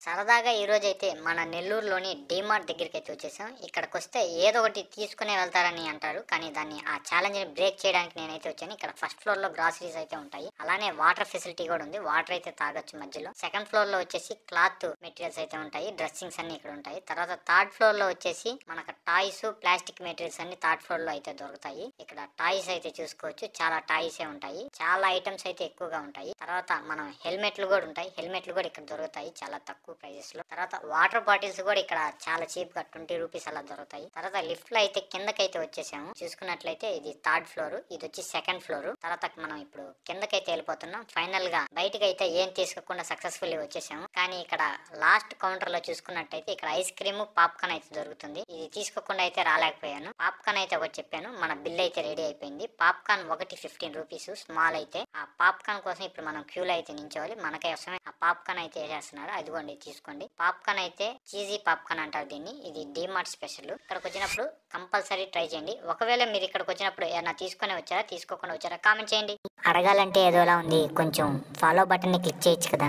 సరదాగా ఈ రోజైతే మన నెల్లూరులోని డీమార్ట్ దగ్గరికి అయితే వచ్చేసాం. ఇక్కడికొస్తే ఏదో ఒకటి తీసుకునే వెళ్తారని అంటారు. కానీ దాన్ని ఆ ఛాలెంజ్‌ని బ్రేక్ చేయడానికి నేనైతే వచ్చాను. ఇక్కడ ఫస్ట్ ఫ్లోర్‌లో గ్రాసరీస్ అయితే ఉంటాయి. అలానే వాటర్ ఫెసిలిటీ కూడా ఉంది. వాటర్ అయితే తాగొచ్చు మధ్యలో. సెకండ్ ఫ్లోర్‌లో వచ్చేసి క్లాత్ మెటీరియల్స్ అయితే ఉంటాయి. డ్రెస్సింగ్స్ అన్ని ఇక్కడ ఉంటాయి. తర్వాత థర్డ్ ఫ్లోర్‌లో వచ్చేసి మనకు టాయ్స్, ప్లాస్టిక్ మెటీరియల్స్ అన్ని థర్డ్ ఫ్లోర్‌లో అయితే దొరుకుతాయి. ఇక్కడ టాయ్స్ అయితే చూసుకోవచ్చు. చాలా టాయ్సే ఉంటాయి. చాలా ఐటమ్స్ అయితే ఎక్కువగా ఉంటాయి. తర్వాత మనం హెల్మెట్లు కూడా ఉంటాయి. హెల్మెట్లు కూడా ఇక్కడ దొరుకుతాయి చాలా తక్కువ ప్రైజెస్ లో. తర్వాత వాటర్ బాటిల్స్ కూడా ఇక్కడ చాలా చీప్ గా 20 రూపీస్ అలా దొరుకుతాయి. తర్వాత లిఫ్ట్ లో అయితే కిందకైతే వచ్చేసాము. చూసుకున్నట్లయితే ఇది థర్డ్ ఫ్లోర్, ఇది వచ్చి సెకండ్ ఫ్లోర్. తర్వాత మనం ఇప్పుడు కిందకైతే వెళ్ళిపోతున్నాం. ఫైనల్ గా బయటకి అయితే ఏం తీసుకోకుండా సక్సెస్ఫుల్లీ వచ్చేసాము. కానీ ఇక్కడ లాస్ట్ కౌంటర్ లో చూసుకున్నట్టయితే ఇక్కడ ఐస్ క్రీమ్, పాప్కార్న్ అయితే దొరుకుతుంది. ఇది తీసుకోకుండా అయితే రాలేకపోయాను. పాప్కార్న్ అయితే ఒకటి చెప్పాను. మన బిల్ అయితే రెడీ అయిపోయింది. పాప్కార్న్ ఒకటి 15 రూపీస్ స్మాల్ అయితే. ఆ పాప్కార్న్ కోసం ఇప్పుడు మనం క్యూలో అయితే నించోవాలి. మనకోసమే ఆ పాప్కార్న్ అయితే వేసేస్తున్నారు. అదిగోండి తీసుకోండి. పాప్కార్న్ అయితే చీజీ పాప్కార్న్ అంటారు దీన్ని. ఇది డీమార్ట్ స్పెషల్. ఇక్కడికి వచ్చినప్పుడు కంపల్సరీ ట్రై చేయండి. ఒకవేళ మీరు ఇక్కడికి వచ్చినప్పుడు ఏమైనా తీసుకొని వచ్చారా, తీసుకోకుండా వచ్చారా కామెంట్ చేయండి. అడగాలంటే ఏదోలా ఉంది, కొంచెం ఫాలో బటన్ ని క్లిక్ చేయొచ్చు కదా.